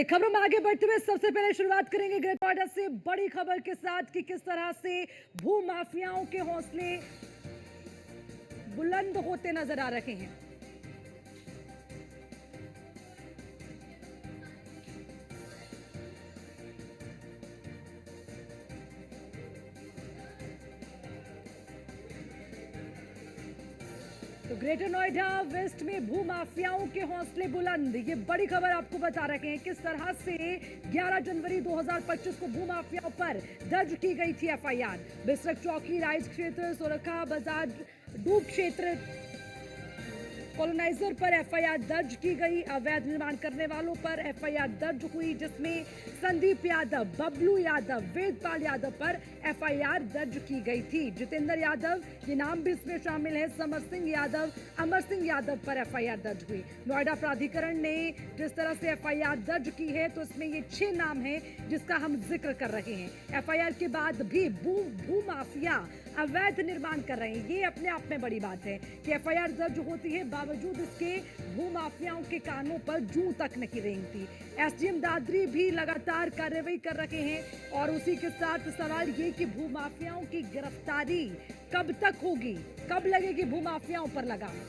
चलिए खबरों में आगे बढ़ते हुए सबसे पहले शुरुआत करेंगे ग्रेट नोएडा से बड़ी खबर के साथ कि किस तरह से भू माफियाओं के हौसले बुलंद होते नजर आ रहे हैं। तो ग्रेटर नोएडा वेस्ट में भू माफियाओं के हौसले बुलंद, ये बड़ी खबर आपको बता रहे हैं किस तरह से 11 जनवरी 2025 को भू माफियाओं पर दर्ज की गई थी एफआईआर। बिसरक चौकी, राइस क्षेत्र, सोरखा बाजार, डूब क्षेत्र कॉलोनाइजर पर एफआईआर दर्ज की गई। अवैध निर्माण करने वालों पर एफआईआर दर्ज हुई जिसमें संदीप यादव, बबलू यादव, वेदपाल यादव पर एफआईआर दर्ज की गई थी। जितेंद्र यादव, ये नाम भी इसमें शामिल है। समर सिंह यादव, अमर सिंह यादव पर एफआईआर दर्ज हुई। नोएडा प्राधिकरण ने जिस तरह से एफआईआर दर्ज की है तो इसमें ये 6 नाम है जिसका हम जिक्र कर रहे हैं। एफआईआर के बाद भी भू माफिया अवैध निर्माण कर रहे हैं। ये अपने आप में बड़ी बात है कि एफआईआर दर्ज होती है, बावजूद इसके भू माफियाओं के कानों पर जूं तक नहीं रेंगती। एसडीएम दादरी भी लगातार कार्रवाई कर रहे हैं और उसी के साथ सवाल ये कि भू माफियाओं की गिरफ्तारी कब तक होगी, कब लगेगी भू माफियाओं पर लगाम।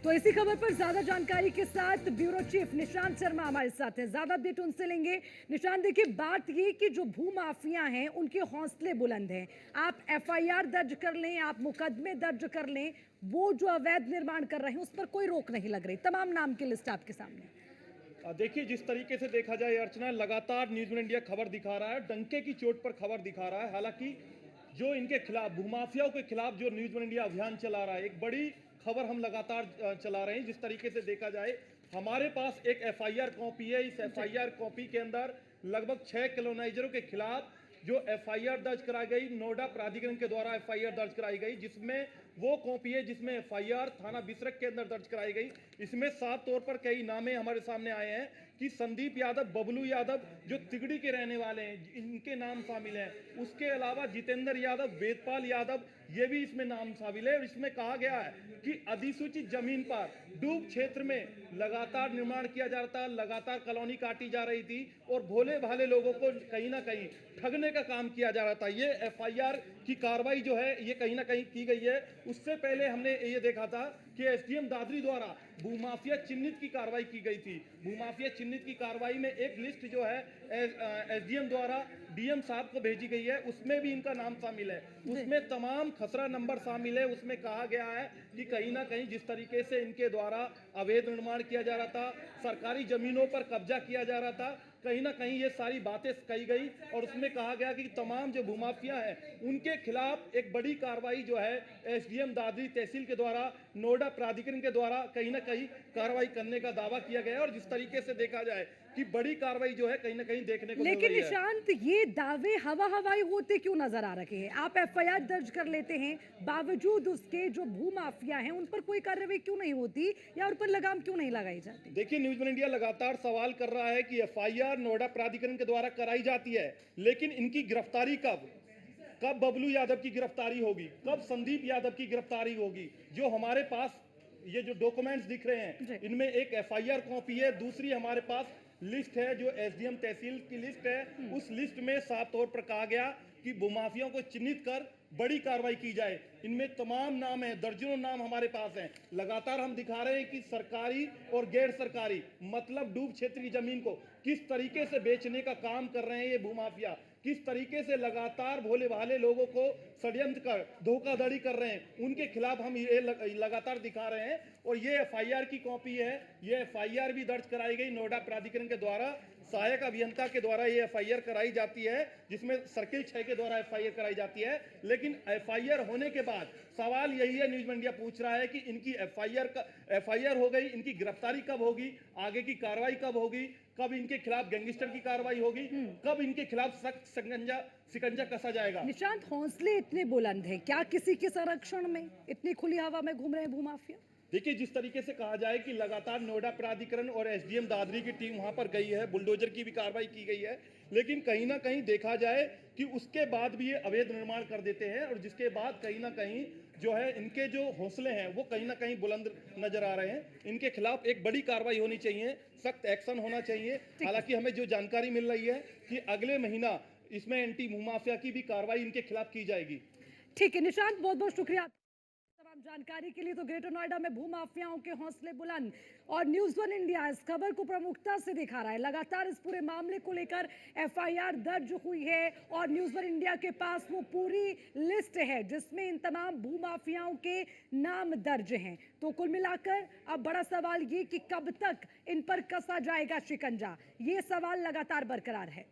तो इसी खबर पर ज्यादा जानकारी के साथ ब्यूरो चीफ निशांत शर्मा हमारे साथ हैं, ज्यादा अपडेट उनसे लेंगे। निशांत, देखिए बात ये कि जो भू माफिया हैं उनके हौसले बुलंद हैं। आप एफआईआर दर्ज कर लें, आप मुकदमे दर्ज कर लें, वो जो अवैध निर्माण कर रहे हैं उस पर कोई रोक नहीं लग रही। तमाम नाम की लिस्ट आपके सामने। देखिए, जिस तरीके से देखा जाए अर्चना, लगातार न्यूज़ वन इंडिया खबर दिखा रहा है, डंके की चोट पर खबर दिखा रहा है। हालांकि जो इनके खिलाफ, भूमाफियाओं के खिलाफ जो न्यूज़ वन इंडिया अभियान चला रहा है, एक बड़ी खबर हम लगातार चला रहे हैं। जिस तरीके से देखा जाए, हमारे पास एक एफआईआर कॉपी है। इस एफआईआर कॉपी के अंदर लगभग 6 कॉलोनाइजरों के खिलाफ जो एफआईआर दर्ज कराई गई, नोएडा प्राधिकरण के द्वारा एफआईआर दर्ज कराई गई, जिसमें वो कॉपी है जिसमें एफआईआर थाना बिसरक के अंदर दर्ज कराई गई। इसमें साफ तौर पर कई नामे हमारे सामने आए हैं कि संदीप यादव, बबलू यादव जो तिगड़ी के रहने वाले हैं, इनके नाम शामिल हैं। उसके अलावा जितेंद्र यादव, वेदपाल यादव, ये भी इसमें नाम शामिल है। और इसमें कहा गया है कि अधिसूचित जमीन पर डूब क्षेत्र में लगातार निर्माण किया जा रहा था, लगातार कॉलोनी काटी जा रही थी और भोले भाले लोगों को कहीं ना कहीं ठगने का काम किया जा रहा था। ये एफआईआर की कार्रवाई जो है ये कहीं ना कहीं की गई है। उससे पहले हमने ये देखा था कि एसडीएम दादरी द्वारा भूमाफिया चिन्हित की कार्रवाई की गई थी। भूमाफिया चिन्हित की कार्रवाई में एक लिस्ट जो है एसडीएम द्वारा डीएम साहब को भेजी गई है, उसमें भी इनका नाम शामिल है। उसमें तमाम खसरा नंबर शामिल है। उसमें कहा गया है कि कहीं ना कहीं जिस तरीके से इनके द्वारा अवैध निर्माण किया जा रहा था, सरकारी जमीनों पर कब्जा किया जा रहा था, कहीं ना कहीं ये सारी बातें कही गई। और उसमें कहा गया कि तमाम जो भूमाफिया हैं उनके खिलाफ एक बड़ी कार्रवाई जो है एसडीएम दादरी तहसील के द्वारा, नोएडा प्राधिकरण के द्वारा कहीं ना कहीं कार्रवाई करने का दावा किया गया है। और जिस तरीके से देखा जाए कि बड़ी कार्रवाई जो है कहीं ना कहीं देखने को मिल रही है। लेकिन निशांत, ये दावे हवा हवाई होते क्यों नजर आ रहे हैं? आप एफआईआर दर्ज कर लेते हैं, बावजूद उसके जो भू माफिया हैं उन पर कोई कार्रवाई क्यों नहीं होती या उन पर लगाम क्यों नहीं लगाई जाती? देखिए, न्यूज़ वन इंडिया लगातार सवाल कर रहा है कि एफआईआर नोएडा प्राधिकरण के द्वारा कराई जाती है, लेकिन इनकी गिरफ्तारी कब बबलू यादव की गिरफ्तारी होगी, कब संदीप यादव की गिरफ्तारी होगी? जो हमारे पास ये जो डॉक्यूमेंट्स दिख रहे हैं इनमें एक एफआईआर कॉपी है, दूसरी हमारे पास लिस्ट है जो एसडीएम तहसील की लिस्ट है। उस लिस्ट में साफ तौर पर कहा गया कि भूमाफियाओं को चिन्हित कर बड़ी कार्रवाई की जाए। इनमें तमाम नाम हैं, दर्जनों नाम हमारे पास हैं। लगातार हम दिखा रहे हैं कि सरकारी और गैर सरकारी, मतलब डूब क्षेत्र की जमीन को किस तरीके से बेचने का काम कर रहे हैं ये भूमाफिया, किस तरीके से लगातार भोले भाले लोगों को षड्यंत्र कर धोखाधड़ी कर रहे हैं, उनके खिलाफ हम ये लगातार दिखा रहे हैं। और ये एफआईआर की कॉपी है, ये एफआईआर भी दर्ज कराई गई नोएडा प्राधिकरण के द्वारा, सहायक अभियंता के द्वारा ये एफआईआर कराई जाती है, जिसमें सर्किल 6 के द्वारा एफआईआर कराई जाती है। लेकिन एफआईआर होने के बाद सवाल यही है, न्यूज़ वन इंडिया पूछ रहा है कि इनकी एफआईआर हो गई, इनकी गिरफ्तारी कब होगी, आगे की कार्रवाई कब होगी, कब इनके खिलाफ गैंगस्टर की कार्रवाई होगी, कब इनके खिलाफ सख्त शिकंजा कसा जाएगा? निशांत, हौसले इतने बुलंद हैं, क्या किसी के संरक्षण में इतनी खुली हवा में घूम रहे हैं भूमाफिया? देखिए, जिस तरीके से कहा जाए कि लगातार नोएडा प्राधिकरण और एसडीएम दादरी की टीम वहां पर गई है, बुलडोजर की भी कार्रवाई की गई है, लेकिन कहीं ना कहीं देखा जाए कि उसके बाद भी ये अवैध निर्माण कर देते हैं और जिसके बाद कहीं ना कहीं जो है इनके जो हौसले हैं वो कहीं ना कहीं बुलंद नजर आ रहे हैं। इनके खिलाफ एक बड़ी कार्रवाई होनी चाहिए, सख्त एक्शन होना चाहिए। हालांकि हमें जो जानकारी मिल रही है कि अगले महीना इसमें एंटी भूमाफिया की भी कार्रवाई इनके खिलाफ की जाएगी। ठीक है निशांत, बहुत बहुत शुक्रिया तमाम जानकारी के लिए। तो ग्रेटर नोएडा में भूमाफियाओं के हौसले बुलंद और न्यूज़ वन इंडिया इस खबर को प्रमुखता से दिखा रहा है। लगातार इस पूरे मामले को लेकर एफआईआर दर्ज हुई है और न्यूज़ वन इंडिया के पास वो पूरी लिस्ट है जिसमें इन तमाम भूमाफियाओं के नाम दर्ज हैं। तो कुल मिलाकर अब बड़ा सवाल ये कि कब तक इन पर कसा जाएगा शिकंजा, ये सवाल लगातार बरकरार है।